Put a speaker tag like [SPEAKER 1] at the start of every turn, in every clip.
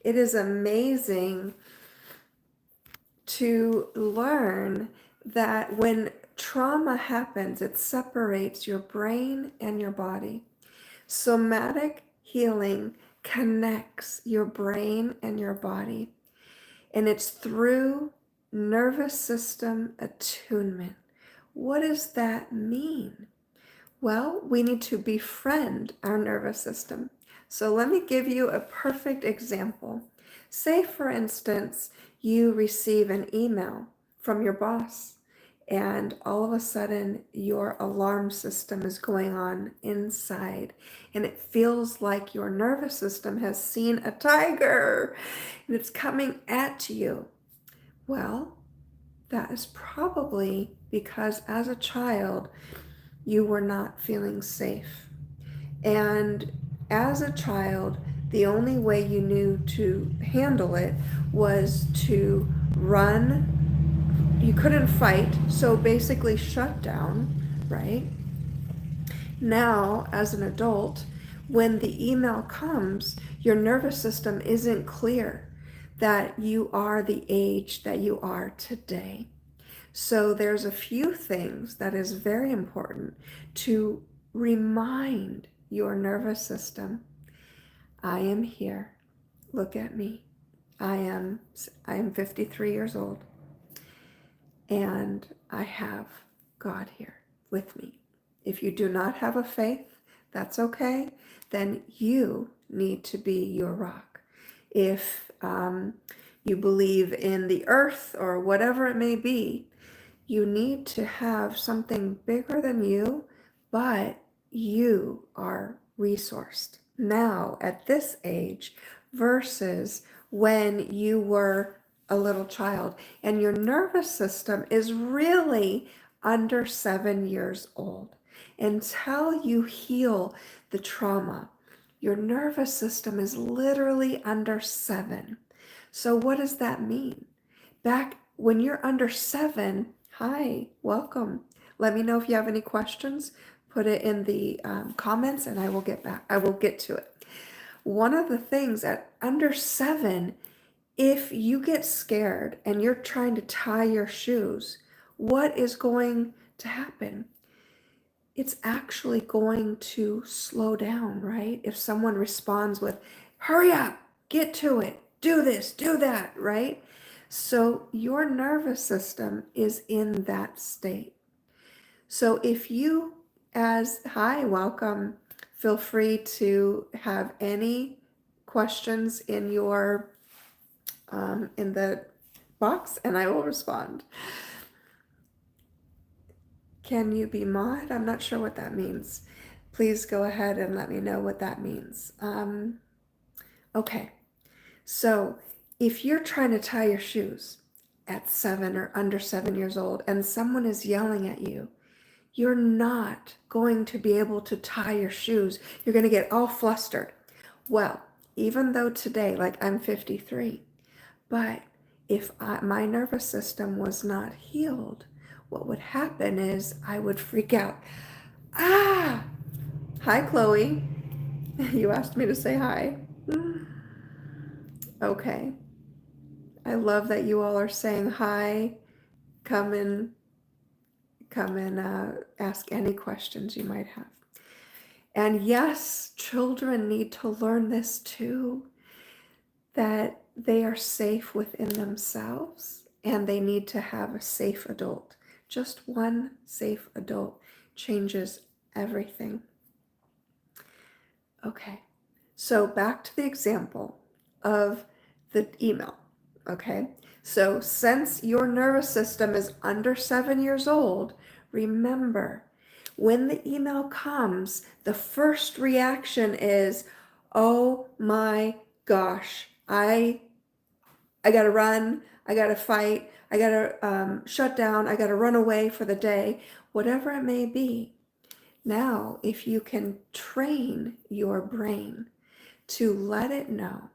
[SPEAKER 1] It is amazing to learn that when trauma happens, it separates your brain and your body. Somatic healing connects your brain and your body, and it's through nervous system attunement. What does that mean? Well, we need to befriend our nervous system. So let me give you a perfect example. Say, for instance, you receive an email from your boss, and all of a sudden your alarm system is going on inside, and it feels like your nervous system has seen a tiger and it's coming at you. Well, that is probably because as a child, you were not feeling safe. And as a child, the only way you knew to handle it was to run. You couldn't fight, so basically shut down, right? Now, as an adult, when the email comes, your nervous system isn't clear that you are the age that you are today. So there's a few things that is very important to remind your nervous system. I am here. Look at me. I am 53 years old, and I have God here with me. If you do not have a faith, that's okay. Then you need to be your rock. If you believe in the earth or whatever it may be, you need to have something bigger than you, but you are resourced now at this age versus when you were a little child. And your nervous system is really under 7 years old. Until you heal the trauma, your nervous system is literally under 7. So what does that mean? Back when you're under 7, hi, welcome. Let me know if you have any questions. Put it in the comments and I will get to it. One of the things at under 7, if you get scared and you're trying to tie your shoes, what is going to happen? It's actually going to slow down, right? If someone responds with, hurry up, get to it, do this, do that, right? So your nervous system is in that state. So if you, hi, welcome, feel free to have any questions in your, in the box and I will respond. Can you be mod? I'm not sure what that means. Please go ahead and let me know what that means. Okay, so if you're trying to tie your shoes at 7 or under 7 years old and someone is yelling at you, you're not going to be able to tie your shoes. You're going to get all flustered. Well, even though today, like I'm 53, but if my nervous system was not healed, what would happen is I would freak out. Ah! Hi, Chloe. You asked me to say hi. Okay. I love that you all are saying hi. Come and ask any questions you might have. And yes, children need to learn this too, that they are safe within themselves and they need to have a safe adult. Just one safe adult changes everything. Okay, so back to the example of the email. Okay, so since your nervous system is under 7 years old, remember, when the email comes, the first reaction is, oh my gosh, I gotta run, I gotta fight, I gotta shut down, I gotta run away for the day, whatever it may be. Now, if you can train your brain to let it know,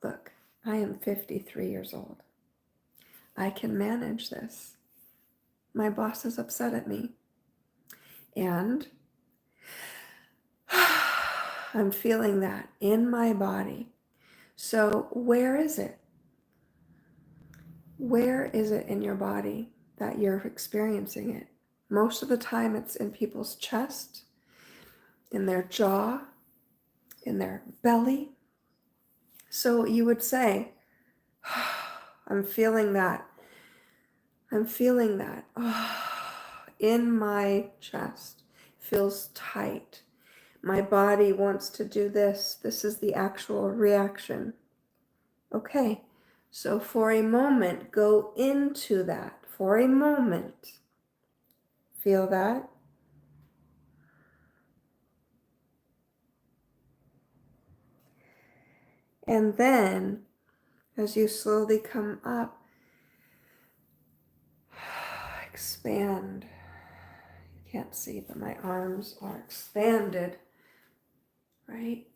[SPEAKER 1] look, I am 53 years old. I can manage this. My boss is upset at me. And I'm feeling that in my body. So where is it? Where is it in your body that you're experiencing it? Most of the time it's in people's chest, in their jaw, in their belly. So you would say, I'm feeling that. I'm feeling that. In my chest. Feels tight. My body wants to do this. This is the actual reaction. Okay, so for a moment, go into that. For a moment. Feel that? And then, as you slowly come up, expand. You can't see, but my arms are expanded, right?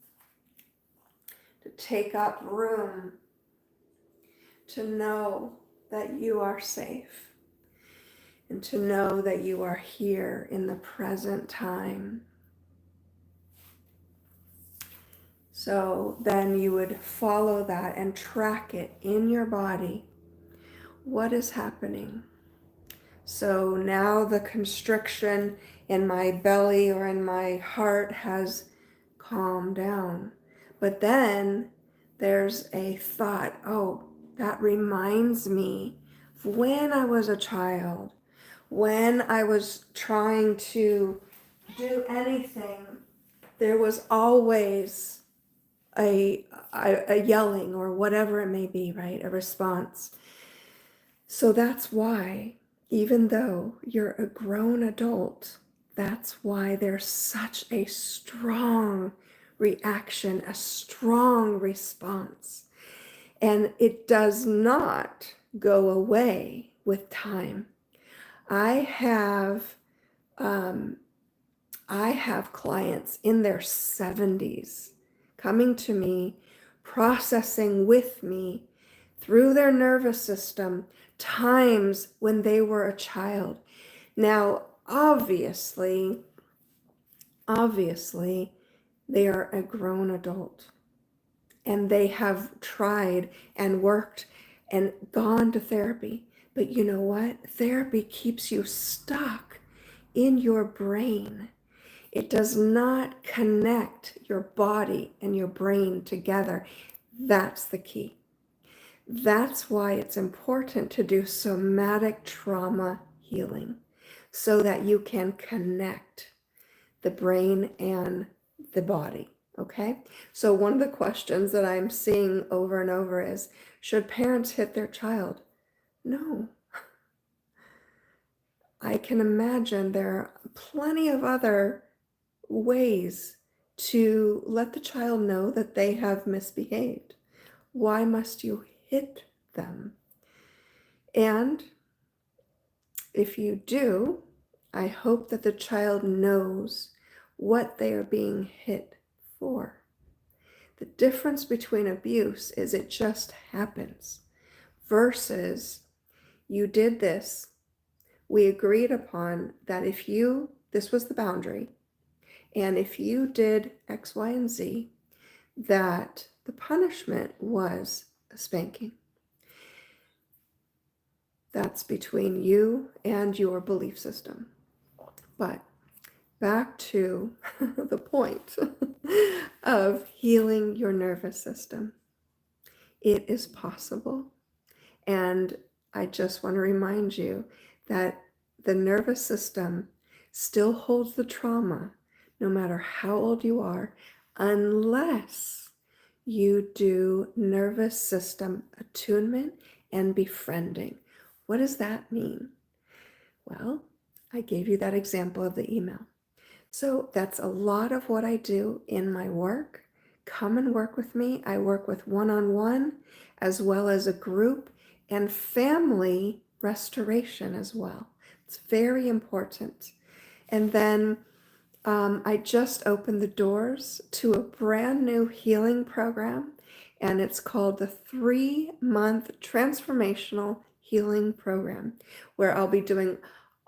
[SPEAKER 1] To take up room, to know that you are safe, and to know that you are here in the present time. So then you would follow that and track it in your body. What is happening? So now the constriction in my belly or in my heart has calmed down. But then there's a thought, oh, that reminds me of when I was a child, when I was trying to do anything, there was always a yelling or whatever it may be, right? A response. So that's why, even though you're a grown adult, that's why there's such a strong reaction, a strong response. And it does not go away with time. I have clients in their 70s coming to me, processing with me through their nervous system times when they were a child. Now, obviously, they are a grown adult and they have tried and worked and gone to therapy. But you know what? Therapy keeps you stuck in your brain. It does not connect your body and your brain together. That's the key. That's why it's important to do somatic trauma healing so that you can connect the brain and the body. Okay? So one of the questions that I'm seeing over and over is, should parents hit their child? No. I can imagine there are plenty of other ways to let the child know that they have misbehaved. Why must you hit them? And if you do, I hope that the child knows what they are being hit for. The difference between abuse is it just happens versus you did this. We agreed upon that this was the boundary, and if you did X, Y, and Z, that the punishment was a spanking. That's between you and your belief system. But back to the point of healing your nervous system. It is possible. And I just want to remind you that the nervous system still holds the trauma no matter how old you are, unless you do nervous system attunement and befriending. What does that mean? Well, I gave you that example of the email. So that's a lot of what I do in my work. Come and work with me. I work with one-on-one as well as a group and family restoration as well. It's very important. And then I just opened the doors to a brand new healing program, and it's called the 3-month Transformational Healing Program, where I'll be doing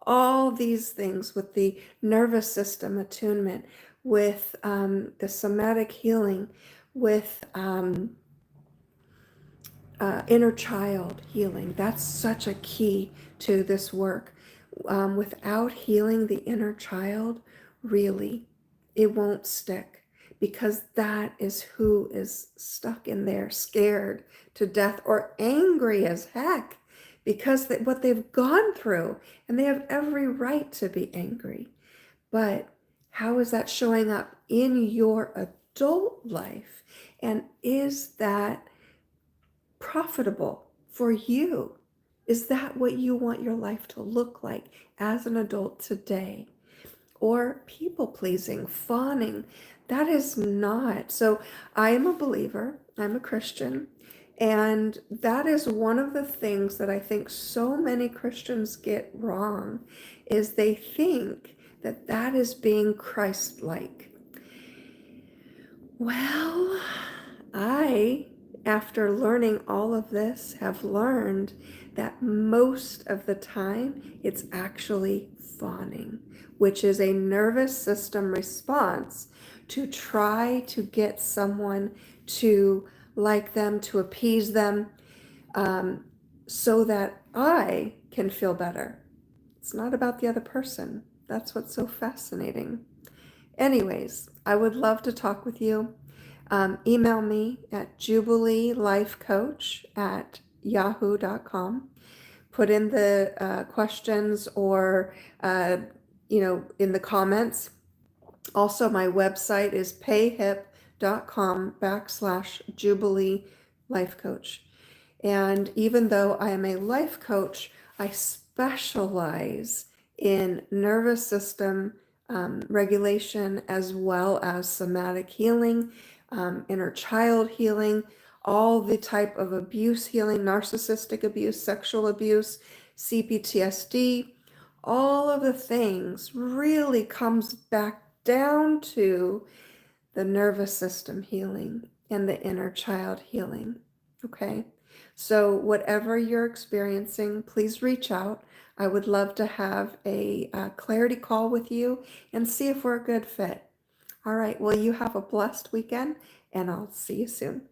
[SPEAKER 1] all these things with the nervous system attunement, with the somatic healing, with inner child healing. That's such a key to this work. Without healing the inner child, really, it won't stick, because that is who is stuck in there, scared to death or angry as heck because what they've gone through, and they have every right to be angry. But how is that showing up in your adult life? And is that profitable for you? Is that what you want your life to look like as an adult today? Or people pleasing, fawning? That is not. So I am a believer, I'm a Christian, and that is one of the things that I think so many Christians get wrong, is they think that that is being Christ-like. Well, after learning all of this, have learned that most of the time it's actually fawning, which is a nervous system response to try to get someone to like them, to appease them, so that I can feel better. It's not about the other person. That's what's so fascinating. Anyways, I would love to talk with you. Email me at jubileelifecoach@yahoo.com. Put in the questions, or in the comments. Also, my website is payhip.com/Jubilee Life Coach. And even though I am a life coach, I specialize in nervous system regulation, as well as somatic healing, inner child healing, all the type of abuse healing, narcissistic abuse, sexual abuse, CPTSD. All of the things really comes back down to the nervous system healing and the inner child healing. Okay, so whatever you're experiencing, please reach out. I would love to have a clarity call with you and see if we're a good fit. All right, well, you have a blessed weekend, and I'll see you soon.